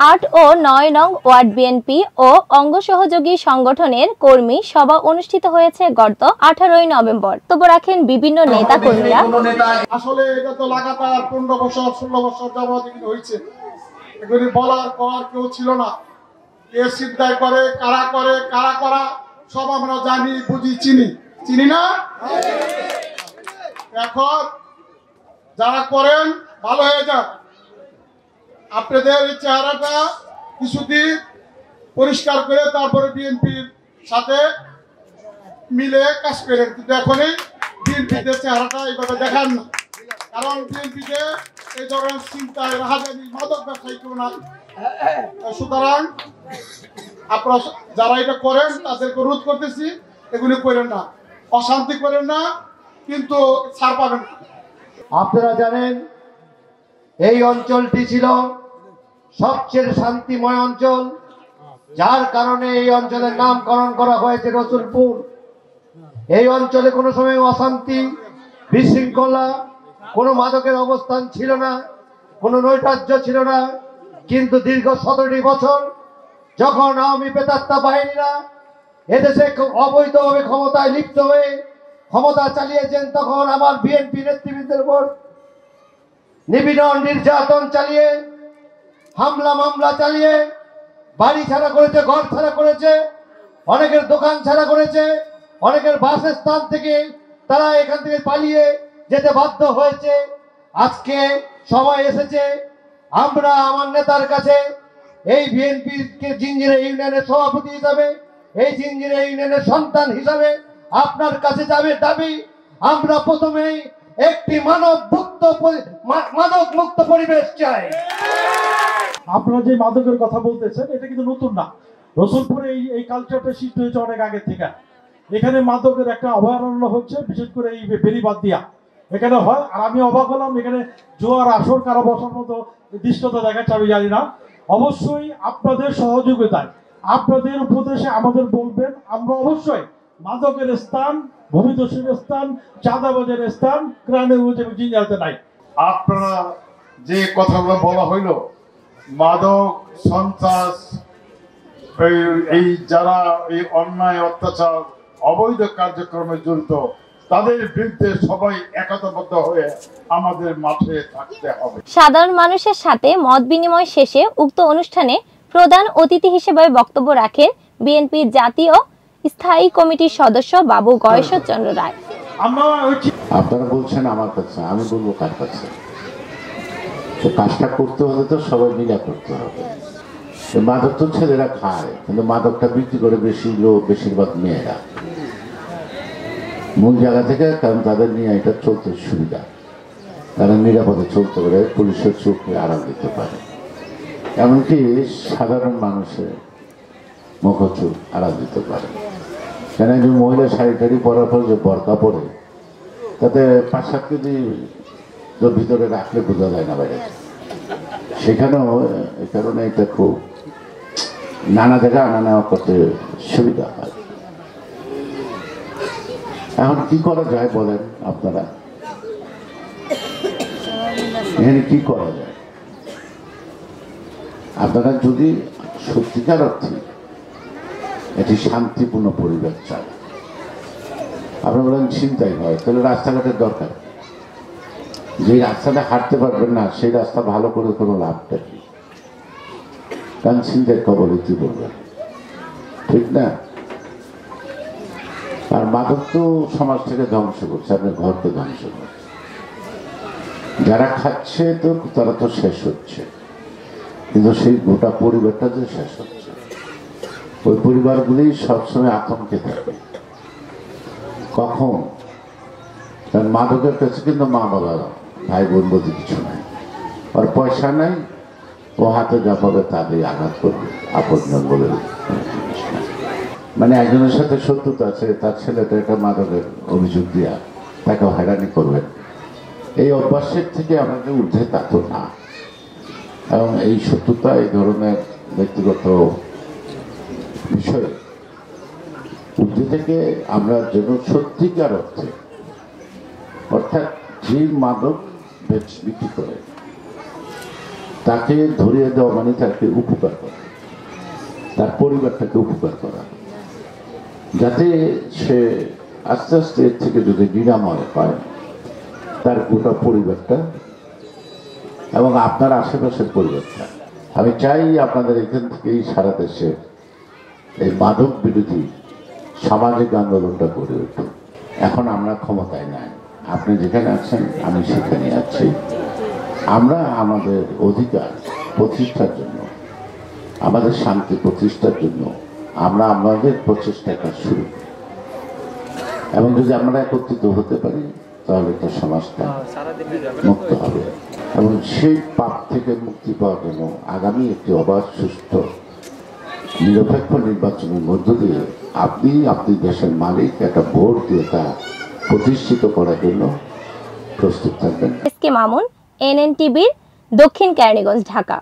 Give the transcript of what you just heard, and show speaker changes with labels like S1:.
S1: 8 ও 9 নং word BNP ও অঙ্গ সহযোগী সংগঠনের কর্মী সভা অনুষ্ঠিত হয়েছে গত 18 নভেম্বর। বক্তব্য রাখেন বিভিন্ন নেতা কর্মীরা।
S2: আসলে এটা তো লাগাতার 15 বছর 16 বছর যাবত হয়েছে, এগুলি বলার পর কেউ ছিল না। কে সিদ্ধায় করে, কারা করা সব আমরা জানি, বুঝি, চিনি না। এখন যারা করেন ভালো হয়ে যাক, আপনাদের এই চেহারাটা কিছুদিন পরিষ্কার করে তারপরে বিএনপির সাথে মিলে কাজ করেন, কিন্তু এখনই বিএনপিদের চেহারাটা এইভাবে দেখান না, কারণ বিএনপিতে এই ধরনের চিন্তায় রাহাজানি মাদক ব্যবসায়ী কেউ না। সুতরাং আপনারা যারা এটা করেন তাদেরকে রোধ করতেছি, এগুলি করেন না, অশান্তি করেন না, কিন্তু ছাড় পাবেন না।
S3: আপনারা জানেন এই অঞ্চলটি ছিল সবচেয়ে শান্তিময় অঞ্চল, যার কারণে এই অঞ্চলের নামকরণ করা হয়েছে রসুলপুর। এই অঞ্চলে কোনো সময় অশান্তি, বিশৃঙ্খলা, কোনো মাদকের অবস্থান ছিল না, কোনো নৈরাজ্য ছিল না। কিন্তু দীর্ঘ 17টি বছর যখন আওয়ামী প্রেতাত্মা বাহিনীরা এদেশে অবৈধভাবে ক্ষমতায় লিপ্ত হয়ে ক্ষমতা চালিয়েছেন, তখন আমার বিএনপি নেতৃবৃন্দের উপর নিপীড়ন নির্যাতন চালিয়ে, হামলা মামলা চালিয়ে বাড়ি ছাড়া করেছে, ঘর ছাড়া করেছে, অনেকের দোকান ছাড়া করেছে, অনেকের বাসস্থান থেকে তারা এখান থেকে পালিয়ে যেতে বাধ্য হয়েছে। আজকে সময় এসেছে আমরা আমার নেতার কাছে এই বিএনপিকে জিঞ্জিরা ইউনিয়নের সভাপতি হিসাবে, এই জিঞ্জিরা ইউনিয়নের সন্তান হিসাবে আপনার কাছে যাবে দাবি, আমরা প্রথমেই একটি মাদক মুক্ত পরিবেশ চাই।
S4: আপনারা যে মাদকের কথা বলতেছেন এটা কিন্তু নতুন না, রসুলপুরে এই কালচারটা সৃষ্টি হয়েছে অনেক আগে থেকে। এখানে মাদকের একটা অভয়ারণ্য হচ্ছে, বিশেষ করে এই বেরিবাদ দিয়া এখানে হয়। আর আমি অবাক হলাম, এখানে জোয়ার আসর কারো বসার মতো দৃষ্টতা দেখাচ্ছে আমি জানি না। অবশ্যই আপনাদের সহযোগিতায়, আপনাদের উপদেশে আমাদের বলবেন, আমরা অবশ্যই মাদকের স্থান, ভূমিদস্যুর স্থান, চাঁদাবাজের স্থান ক্রাইমের জিঞ্জাতে নাই।
S2: আপনারা যে কথাগুলো বলা হইল, মাদক সন্ত্রাস, এই যারা এই অন্যায় অত্যাচার অবৈধ কার্যক্রমে জড়িত, তাদের বিরুদ্ধে সবাই একতাবদ্ধ হয়ে আমাদের মাঠে থাকতে হবে।
S1: সাধারণ মানুষের সাথে মত বিনিময় শেষে উক্ত অনুষ্ঠানে প্রধান অতিথি হিসেবে বক্তব্য রাখেন বিএনপির জাতীয় স্থায়ী কমিটির সদস্য বাবু গয়েশ্বর চন্দ্র রায়।
S5: আপনারা বলছেন আমার কাছে, আমি বলবো কার কাছে? কাজটা করতে হলে তো সবাই মিলে করতে হবে। মাদক তো ছেলেরা খায়, কিন্তু মাদকটা বিক্রি করে বেশিরভাগ মেয়েরা মূল জায়গা থেকে, কারণ তাদের নিয়ে এটা চলতে সুবিধা, তারা নিরাপদে চলতে পারে, পুলিশের চোখে আড়াল দিতে পারে, এমনকি সাধারণ মানুষের মুখচোখ আড়াল দিতে পারে। কেন একজন মহিলা শাড়ি টাড়ি পরার পর যে বরকা পরে, তাতে 5-7 কেজি ভিতরে রাখলে বোঝা যায় না বাইরে। সেখানেও এই কারণে এটা খুব নানা জায়গায় আনা নেওয়া করতে সুবিধা হয়। এখন কি করা যায় বলেন আপনারা? এখানে কি করা যায়? আপনারা যদি সত্যিকার অর্থে এটি শান্তিপূর্ণ পরিবেশ চান, আপনারা বলেন ছিনতাই হয়, তাহলে রাস্তাঘাটের দরকার। যে রাস্তাটা হাঁটতে পারবেন না, সেই রাস্তা ভালো করে কোনো লাভটা কি? কারণ ছিনতাই কবলে কি বলবেন, ঠিক না? আর মাদক তো সমাজ থেকে ধ্বংস করছে, আপনার ঘরকে ধ্বংস করছে। যারা খাচ্ছে তো তারা তো শেষ হচ্ছে, কিন্তু সেই গোটা পরিবারটা যে শেষ হচ্ছে, ওই পরিবারগুলি সবসময় আতঙ্কে থাকে। কখন? কারণ মাদকের কাছে কিন্তু মা বাবা, ভাই বোন বলতে কিছু নাই, আর পয়সা নাই, ও হাতে যা পাবে তা দিয়ে আঘাত করবে, আপনজন বলে। মানে একজনের সাথে শত্রুতা আছে, তার ছেলেটা একটা মাদকের অভিযোগ দিয়া তাকে হয়রানি করবেন, এই অভ্যাসের থেকে আমাদের ঊর্ধ্বে তা তো না। এবং এই শত্রুতা, এই ধরনের ব্যক্তিগত বিষয়ে ঊর্ধ্বে থেকে আমরা যেন সত্যিকার অর্থে, অর্থাৎ যে মাদক বিক্রি করে তাকে ধরিয়ে দেওয়া মানে তাকে উপকার করা, তার পরিবারটাকে উপকার করা, যাতে সে আস্তে আস্তে এর থেকে যদি নিরাময় পায় তার গোটা পরিবারটা এবং আপনার আশেপাশের পরিবারটা। আমি চাই আপনাদের এখান থেকেই সারা দেশে এই মাদক বিরোধী সামাজিক আন্দোলনটা গড়ে উঠুক। এখন আমরা ক্ষমতায় নাই, আপনি যেখানে আছেন আমি সেখানে আছি। আমরা আমাদের অধিকার প্রতিষ্ঠার জন্য, আমাদের শান্তি প্রতিষ্ঠার জন্য আমরা আমাদের প্রচেষ্টাটা শুরু করি, এবং যদি আমরা একত্রিত হতে পারি তাহলে একটা সমাজটা মুক্ত হবে। এবং সেই পাপ থেকে মুক্তি পাওয়ার জন্য আগামী একটি অবাধ, সুস্থ, নিরপেক্ষ নির্বাচনের মধ্য দিয়ে আপনি দেশের মালিক, একটা ভোট দিয়ে তা প্রতিষ্ঠিত করার জন্য প্রস্তুত থাকবেন।
S1: এস কে মামুন, NN টিভির, দক্ষিণ কেরানীগঞ্জ, ঢাকা।